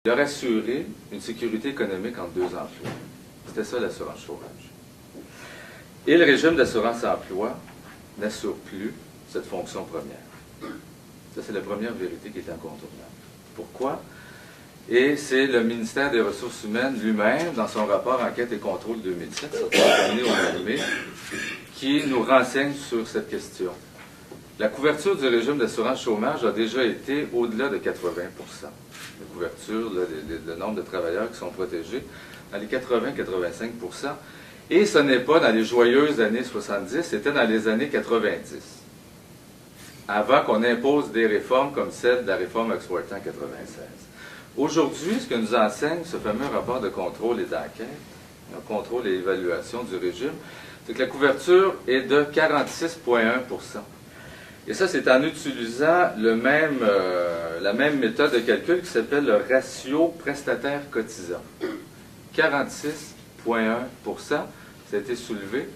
leur assurer une sécurité économique entre deux emplois. C'était ça l'assurance chômage. Et le régime d'assurance emploi n'assure plus cette fonction première. Ça, c'est la première vérité qui est incontournable. Pourquoi? Et c'est le ministère des Ressources humaines lui-même, dans son rapport Enquête et contrôle 2007, sorti cette année au mois de mai, qui nous renseigne sur cette question. La couverture du régime d'assurance chômage a déjà été au-delà de 80%. La couverture, le nombre de travailleurs qui sont protégés, dans les 80-85%. Et ce n'est pas dans les joyeuses années 70, c'était dans les années 90. Avant qu'on impose des réformes comme celle de la réforme Oxford en 96. Aujourd'hui, ce que nous enseigne ce fameux rapport de contrôle et d'enquête, le contrôle et évaluation du régime, c'est que la couverture est de 46,1%. Et ça, c'est en utilisant la même méthode de calcul qui s'appelle le ratio prestataire-cotisant. 46,1%, ça a été soulevé.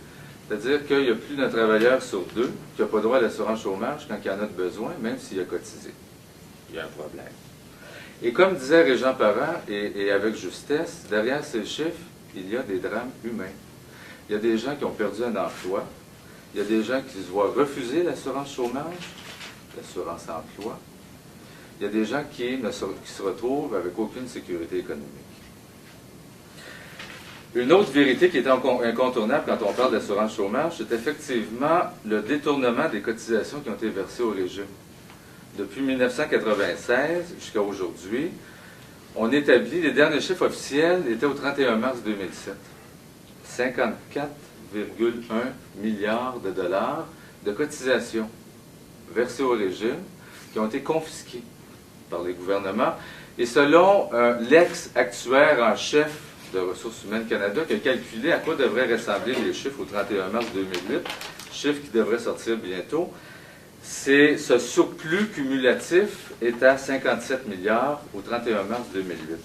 C'est-à-dire qu'il y a plus d'un travailleur sur deux qui n'a pas droit à l'assurance chômage quand il en a besoin, même s'il a cotisé. Il y a un problème. Et comme disait Régent Parent, et avec justesse, derrière ces chiffres, il y a des drames humains. Il y a des gens qui ont perdu un emploi. Il y a des gens qui se voient refuser l'assurance chômage, l'assurance emploi. Il y a des gens qui se retrouvent avec aucune sécurité économique. Une autre vérité qui est incontournable quand on parle d'assurance chômage, c'est effectivement le détournement des cotisations qui ont été versées au régime. Depuis 1996 jusqu'à aujourd'hui, on établit, les derniers chiffres officiels étaient au 31 mars 2007. 54,1 milliards de dollars de cotisations versées au régime qui ont été confisquées par les gouvernements. Et selon l'ex-actuaire en chef de Ressources humaines Canada qui a calculé à quoi devraient ressembler les chiffres au 31 mars 2008, chiffre qui devrait sortir bientôt, ce surplus cumulatif est à 57 milliards au 31 mars 2008.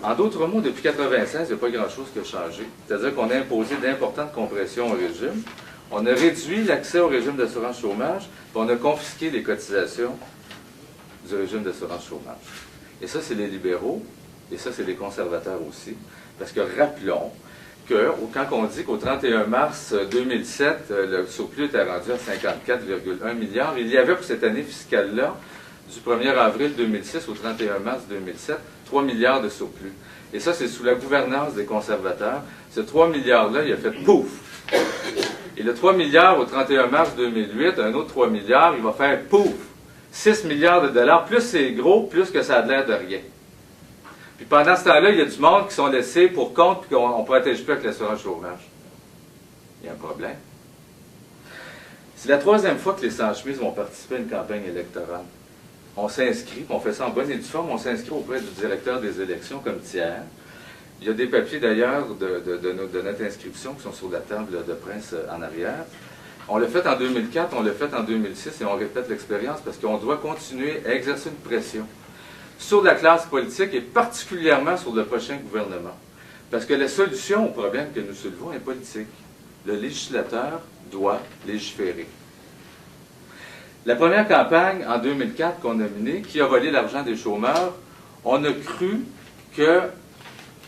En d'autres mots, depuis 1996, il n'y a pas grand-chose qui a changé. C'est-à-dire qu'on a imposé d'importantes compressions au régime, on a réduit l'accès au régime d'assurance chômage, puis on a confisqué les cotisations du régime d'assurance chômage. Et ça, c'est les libéraux, et ça, c'est les conservateurs aussi. Parce que rappelons que quand on dit qu'au 31 mars 2007, le surplus était rendu à 54,1 milliards, il y avait pour cette année fiscale-là, du 1er avril 2006 au 31 mars 2007, 3 milliards de surplus. Et ça, c'est sous la gouvernance des conservateurs. Ce 3 milliards-là, il a fait pouf! Et le 3 milliards au 31 mars 2008, un autre 3 milliards, il va faire pouf! 6 milliards de dollars. Plus c'est gros, plus que ça a l'air de rien. Puis pendant ce temps-là, il y a du monde qui sont laissés pour compte et qu'on ne protège plus avec l'assurance chômage. Il y a un problème. C'est la troisième fois que les sans-chemises vont participer à une campagne électorale. On s'inscrit, on fait ça en bonne et due forme, on s'inscrit auprès du directeur des élections comme tiers. Il y a des papiers d'ailleurs de notre inscription qui sont sur la table de presse en arrière. On l'a fait en 2004, on l'a fait en 2006 et on répète l'expérience parce qu'on doit continuer à exercer une pression sur la classe politique et particulièrement sur le prochain gouvernement. Parce que la solution au problème que nous soulevons est politique. Le législateur doit légiférer. La première campagne en 2004 qu'on a menée, qui a volé l'argent des chômeurs, on a cru que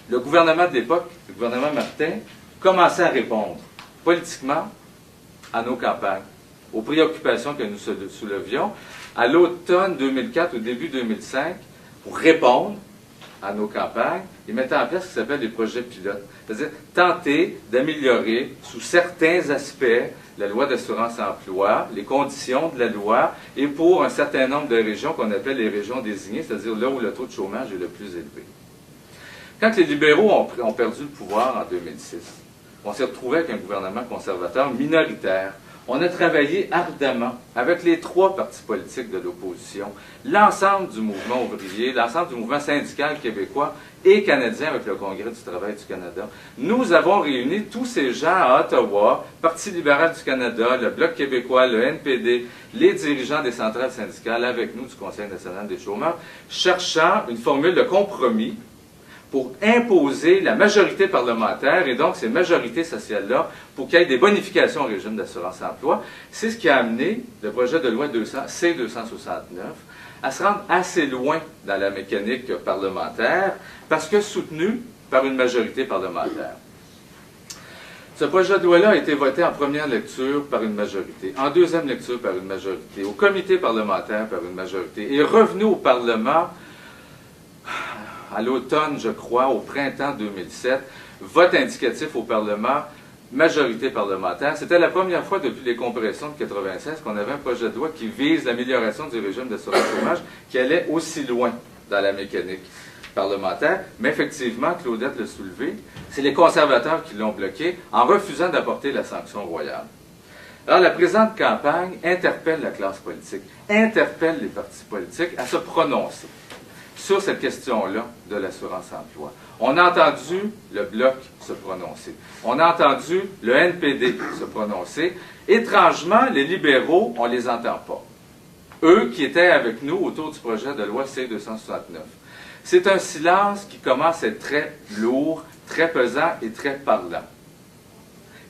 le gouvernement de l'époque, le gouvernement Martin, commençait à répondre politiquement à nos campagnes, aux préoccupations que nous soulevions. À l'automne 2004, au début 2005, pour répondre à nos campagnes, ils mettaient en place ce qui s'appelle des projets pilotes. C'est-à-dire tenter d'améliorer sous certains aspects la loi d'assurance-emploi, les conditions de la loi, et pour un certain nombre de régions qu'on appelle les régions désignées, c'est-à-dire là où le taux de chômage est le plus élevé. Quand les libéraux ont perdu le pouvoir en 2006, on s'est retrouvé avec un gouvernement conservateur minoritaire. On a travaillé ardemment avec les trois partis politiques de l'opposition, l'ensemble du mouvement ouvrier, l'ensemble du mouvement syndical québécois et canadien avec le Congrès du travail du Canada. Nous avons réuni tous ces gens à Ottawa, Parti libéral du Canada, le Bloc québécois, le NPD, les dirigeants des centrales syndicales avec nous du Conseil national des chômeurs, cherchant une formule de compromis pour imposer la majorité parlementaire et donc ces majorités sociales-là pour qu'il y ait des bonifications au régime d'assurance-emploi. C'est ce qui a amené le projet de loi C-269 à se rendre assez loin dans la mécanique parlementaire parce que soutenu par une majorité parlementaire. Ce projet de loi-là a été voté en première lecture par une majorité, en deuxième lecture par une majorité, au comité parlementaire par une majorité, et revenu au Parlement à l'automne, je crois, au printemps 2007, vote indicatif au Parlement, majorité parlementaire. C'était la première fois depuis les compressions de 1996 qu'on avait un projet de loi qui vise l'amélioration du régime d'assurance chômage qui allait aussi loin dans la mécanique parlementaire. Mais effectivement, Claudette l'a soulevé, c'est les conservateurs qui l'ont bloqué en refusant d'apporter la sanction royale. Alors, la présente campagne interpelle la classe politique, interpelle les partis politiques à se prononcer sur cette question-là de l'assurance-emploi. On a entendu le Bloc se prononcer. On a entendu le NPD se prononcer. Étrangement, les libéraux, on ne les entend pas. Eux qui étaient avec nous autour du projet de loi C-269. C'est un silence qui commence à être très lourd, très pesant et très parlant.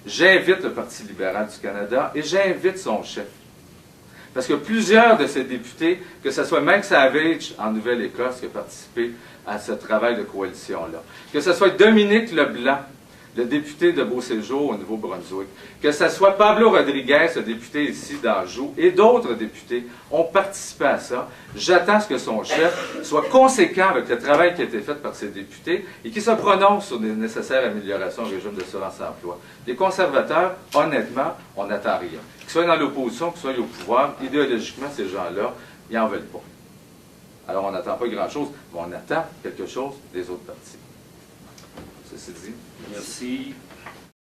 J'invite le Parti libéral du Canada et j'invite son chef. Parce que plusieurs de ces députés, que ce soit Mike Savage en Nouvelle-Écosse qui a participé à ce travail de coalition-là, que ce soit Dominique Leblanc, le député de Beauséjour au Nouveau-Brunswick, que ce soit Pablo Rodriguez, le député ici d'Anjou, et d'autres députés ont participé à ça. J'attends à ce que son chef soit conséquent avec le travail qui a été fait par ces députés et qu'il se prononce sur les nécessaires améliorations au régime d'assurance-emploi. Les conservateurs, honnêtement, on n'attend rien. Qu'ils soient dans l'opposition, qu'ils soient au pouvoir, idéologiquement, ces gens-là, ils n'en veulent pas. Alors, on n'attend pas grand-chose, mais on attend quelque chose des autres partis. Ceci dit. Merci.